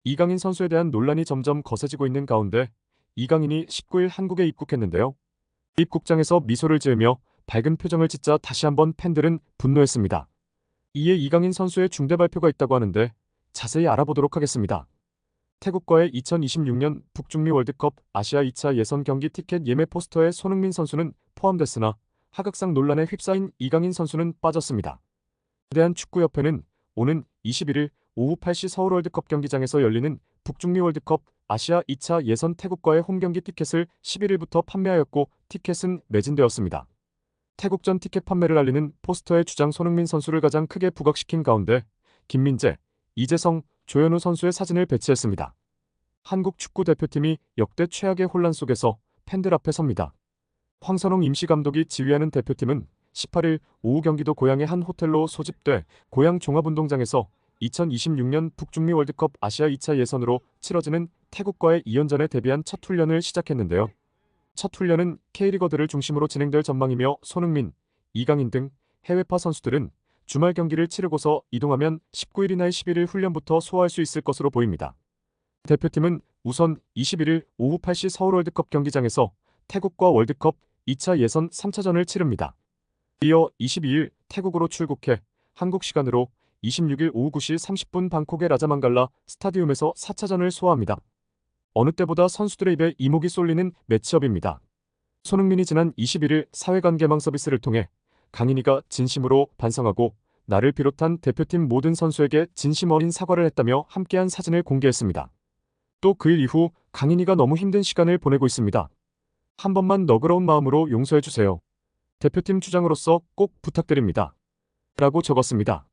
이강인 선수에 대한 논란이 점점 거세지고 있는 가운데 이강인이 19일 한국에 입국했는데요. 입국장에서 미소를 지으며 밝은 표정을 짓자 다시 한번 팬들은 분노했습니다. 이에 이강인 선수의 중대 발표가 있다고 하는데 자세히 알아보도록 하겠습니다. 태국과의 2026년 북중미 월드컵 아시아 2차 예선 경기 티켓 예매 포스터에 손흥민 선수는 포함됐으나 하극상 논란에 휩싸인 이강인 선수는 빠졌습니다. 대한축구협회는 오는 21일 오후 8시 서울 월드컵 경기장에서 열리는 북중미 월드컵 아시아 2차 예선 태국과의 홈경기 티켓을 11일부터 판매하였고 티켓은 매진되었습니다. 태국전 티켓 판매를 알리는 포스터에 주장 손흥민 선수를 가장 크게 부각시킨 가운데 김민재, 이재성, 조현우 선수의 사진을 배치했습니다. 한국 축구 대표팀이 역대 최악의 혼란 속에서 팬들 앞에 섭니다. 황선홍 임시감독이 지휘하는 대표팀은 18일 오후 경기도 고양의 한 호텔로 소집돼 고양 종합운동장에서 2026년 북중미 월드컵 아시아 2차 예선으로 치러지는 태국과의 2연전에 대비한 첫 훈련을 시작했는데요. 첫 훈련은 K리거들을 중심으로 진행될 전망이며 손흥민, 이강인 등 해외파 선수들은 주말 경기를 치르고서 이동하면 19일 이나 11일 훈련부터 소화할 수 있을 것으로 보입니다. 대표팀은 우선 21일 오후 8시 서울 월드컵 경기장에서 태국과 월드컵 2차 예선 3차전을 치릅니다. 이어 22일 태국으로 출국해 한국 시간으로 26일 오후 9시 30분 방콕의 라자망갈라 스타디움에서 4차전을 소화합니다. 어느 때보다 선수들의 입에 이목이 쏠리는 매치업입니다. 손흥민이 지난 21일 사회관계망 서비스를 통해 강인이가 진심으로 반성하고 나를 비롯한 대표팀 모든 선수에게 진심 어린 사과를 했다며 함께한 사진을 공개했습니다. 또 그 일 이후 강인이가 너무 힘든 시간을 보내고 있습니다. 한 번만 너그러운 마음으로 용서해주세요. 대표팀 주장으로서 꼭 부탁드립니다. 라고 적었습니다.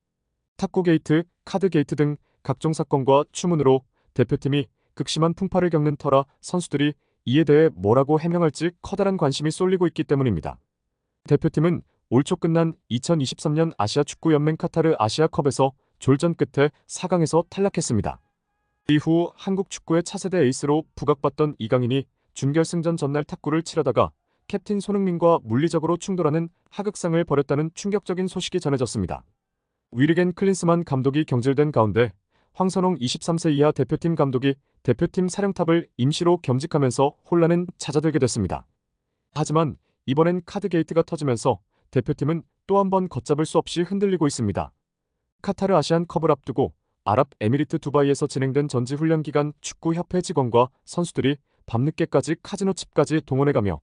탁구 게이트, 카드 게이트 등 각종 사건과 추문으로 대표팀이 극심한 풍파를 겪는 터라 선수들이 이에 대해 뭐라고 해명할지 커다란 관심이 쏠리고 있기 때문입니다. 대표팀은 올 초 끝난 2023년 아시아 축구연맹 카타르 아시아컵에서 졸전 끝에 4강에서 탈락했습니다. 이후 한국 축구의 차세대 에이스로 부각받던 이강인이 준결승전 전날 탁구를 치려다가 캡틴 손흥민과 물리적으로 충돌하는 하극상을 벌였다는 충격적인 소식이 전해졌습니다. 위르겐 클린스만 감독이 경질된 가운데 황선홍 23세 이하 대표팀 감독이 대표팀 사령탑을 임시로 겸직하면서 혼란은 잦아들게 됐습니다. 하지만 이번엔 카드 게이트가 터지면서 대표팀은 또 한 번 걷잡을 수 없이 흔들리고 있습니다. 카타르 아시안컵을 앞두고 아랍에미리트 두바이에서 진행된 전지훈련 기간 축구협회 직원과 선수들이 밤늦게까지 카지노 칩까지 동원해가며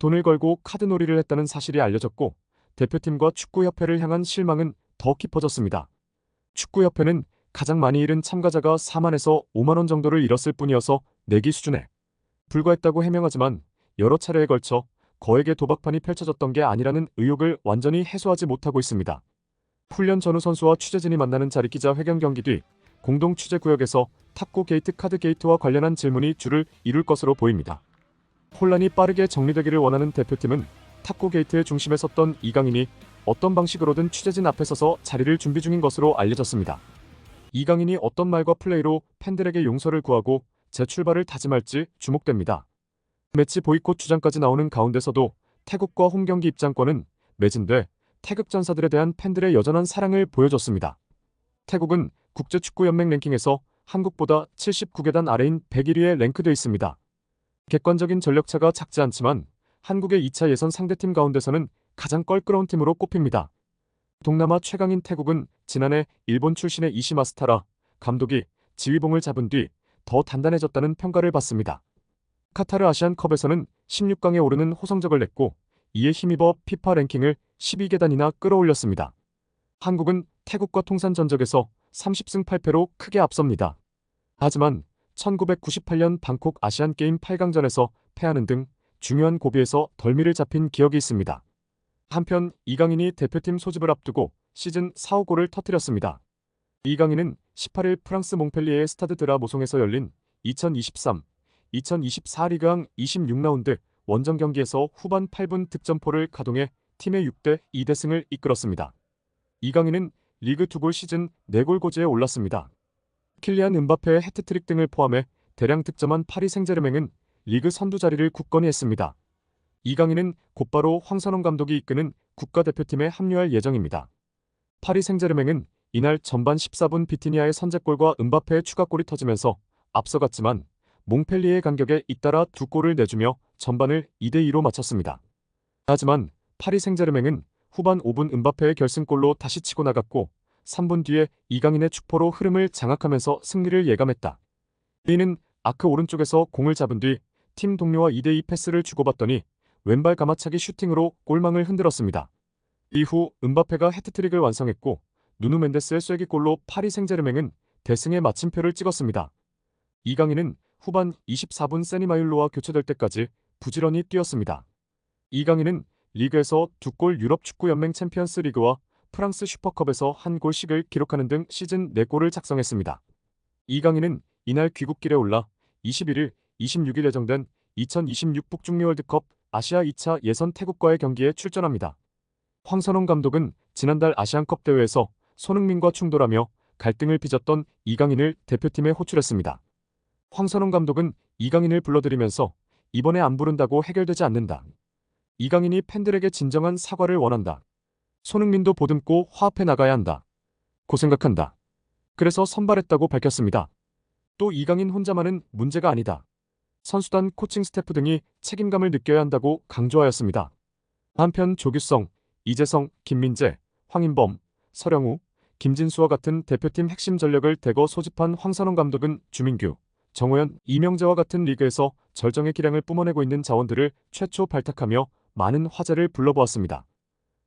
돈을 걸고 카드놀이를 했다는 사실이 알려졌고 대표팀과 축구협회를 향한 실망은 더 깊어졌습니다. 축구협회는 가장 많이 잃은 참가자가 4만에서 5만 원 정도를 잃었을 뿐이어서 내기 수준에 불과했다고 해명하지만 여러 차례에 걸쳐 거액의 도박판이 펼쳐졌던 게 아니라는 의혹을 완전히 해소하지 못하고 있습니다. 훈련 전후 선수와 취재진이 만나는 자리 기자회견 경기 뒤 공동 취재구역에서 탁구 게이트 카드 게이트와 관련한 질문이 줄을 이룰 것으로 보입니다. 혼란이 빠르게 정리되기를 원하는 대표팀은 탁구 게이트의 중심에 섰던 이강인이 어떤 방식으로든 취재진 앞에 서서 자리를 준비 중인 것으로 알려졌습니다. 이강인이 어떤 말과 플레이로 팬들에게 용서를 구하고 재출발을 다짐할지 주목됩니다. 매치 보이콧 주장까지 나오는 가운데서도 태국과 홈경기 입장권은 매진돼 태극 전사들에 대한 팬들의 여전한 사랑을 보여줬습니다. 태국은 국제축구연맹 랭킹에서 한국보다 79계단 아래인 101위에 랭크되어 있습니다. 객관적인 전력차가 작지 않지만 한국의 2차 예선 상대팀 가운데서는 가장 껄끄러운 팀으로 꼽힙니다. 동남아 최강인 태국은 지난해 일본 출신의 이시마스타라 감독이 지휘봉을 잡은 뒤 더 단단해졌다는 평가를 받습니다. 카타르 아시안컵에서는 16강에 오르는 호성적을 냈고 이에 힘입어 피파 랭킹을 12계단이나 끌어올렸습니다. 한국은 태국과 통산 전적에서 30승 8패로 크게 앞섭니다. 하지만 1998년 방콕 아시안게임 8강전에서 패하는 등 중요한 고비에서 덜미를 잡힌 기억이 있습니다. 한편 이강인이 대표팀 소집을 앞두고 시즌 4~5골을 터뜨렸습니다. 이강인은 18일 프랑스 몽펠리에의 스타드 드라 모송에서 열린 2023-2024 리그왕 26라운드 원정 경기에서 후반 8분 득점포를 가동해 팀의 6대2 대승을 이끌었습니다. 이강인은 리그 2골 시즌 4골 고지에 올랐습니다. 킬리안 은바페의 해트트릭 등을 포함해 대량 득점한 파리 생제르맹은 리그 선두 자리를 굳건히 했습니다. 이강인은 곧바로 황선홍 감독이 이끄는 국가대표팀에 합류할 예정입니다. 파리 생제르맹은 이날 전반 14분 비티니아의 선제골과 은바페의 추가골이 터지면서 앞서갔지만 몽펠리에의 간격에 잇따라 두 골을 내주며 전반을 2대2로 마쳤습니다. 하지만 파리 생제르맹은 후반 5분 은바페의 결승골로 다시 치고 나갔고 3분 뒤에 이강인의 축포로 흐름을 장악하면서 승리를 예감했다. 이는 아크 오른쪽에서 공을 잡은 뒤 팀 동료와 2대2 패스를 주고받더니 왼발 가마차기 슈팅으로 골망을 흔들었습니다. 이후 은바페가 해트트릭을 완성했고 누누 멘데스의 쐐기골로 파리 생제르맹은 대승의 마침표를 찍었습니다. 이강인은 후반 24분 세니마율로와 교체될 때까지 부지런히 뛰었습니다. 이강인은 리그에서 2골 유럽 축구연맹 챔피언스 리그와 프랑스 슈퍼컵에서 한 골씩을 기록하는 등 시즌 4골을 작성했습니다. 이강인은 이날 귀국길에 올라 21일, 26일 예정된 2026 북중미 월드컵 아시아 2차 예선 태국과의 경기에 출전합니다. 황선홍 감독은 지난달 아시안컵 대회에서 손흥민과 충돌하며 갈등을 빚었던 이강인을 대표팀에 호출했습니다. 황선홍 감독은 이강인을 불러들이면서 이번에 안 부른다고 해결되지 않는다. 이강인이 팬들에게 진정한 사과를 원한다. 손흥민도 보듬고 화합해 나가야 한다. 고 생각한다. 그래서 선발했다고 밝혔습니다. 또 이강인 혼자만은 문제가 아니다. 선수단 코칭 스태프 등이 책임감을 느껴야 한다고 강조하였습니다. 한편 조규성, 이재성, 김민재, 황인범, 서령우, 김진수와 같은 대표팀 핵심 전력을 대거 소집한 황선홍 감독은 주민규, 정호연, 이명재와 같은 리그에서 절정의 기량을 뿜어내고 있는 자원들을 최초 발탁하며 많은 화제를 불러보았습니다.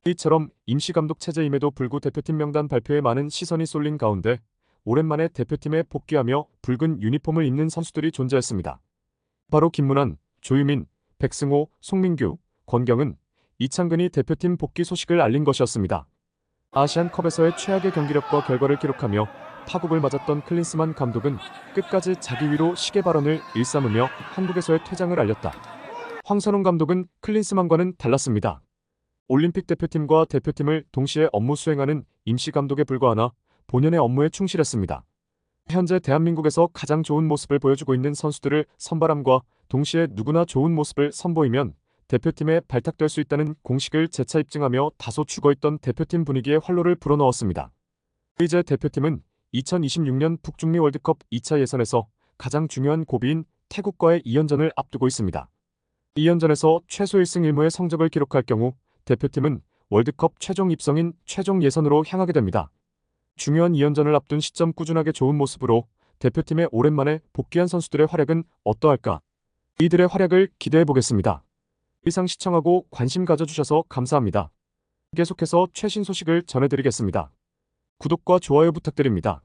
이처럼 임시감독 체제임에도 불구 대표팀 명단 발표에 많은 시선이 쏠린 가운데 오랜만에 대표팀에 복귀하며 붉은 유니폼을 입는 선수들이 존재했습니다. 바로 김문환, 조유민, 백승호, 송민규, 권경은, 이창근이 대표팀 복귀 소식을 알린 것이었습니다. 아시안컵에서의 최악의 경기력과 결과를 기록하며 파국을 맞았던 클린스만 감독은 끝까지 자기 위로 시계 발언을 일삼으며 한국에서의 퇴장을 알렸다. 황선홍 감독은 클린스만과는 달랐습니다. 올림픽 대표팀과 대표팀을 동시에 업무 수행하는 임시감독에 불과하나 본연의 업무에 충실했습니다. 현재 대한민국에서 가장 좋은 모습을 보여주고 있는 선수들을 선발함과 동시에 누구나 좋은 모습을 선보이면 대표팀에 발탁될 수 있다는 공식을 재차 입증하며 다소 죽어있던 대표팀 분위기에 활로를 불어넣었습니다. 이제 대표팀은 2026년 북중미 월드컵 2차 예선에서 가장 중요한 고비인 태국과의 2연전을 앞두고 있습니다. 2연전에서 최소 1승 1무의 성적을 기록할 경우 대표팀은 월드컵 최종 입성인 최종 예선으로 향하게 됩니다. 중요한 2연전을 앞둔 시점 꾸준하게 좋은 모습으로 대표팀에 오랜만에 복귀한 선수들의 활약은 어떠할까? 이들의 활약을 기대해보겠습니다. 이상 시청하고 관심 가져주셔서 감사합니다. 계속해서 최신 소식을 전해드리겠습니다. 구독과 좋아요 부탁드립니다.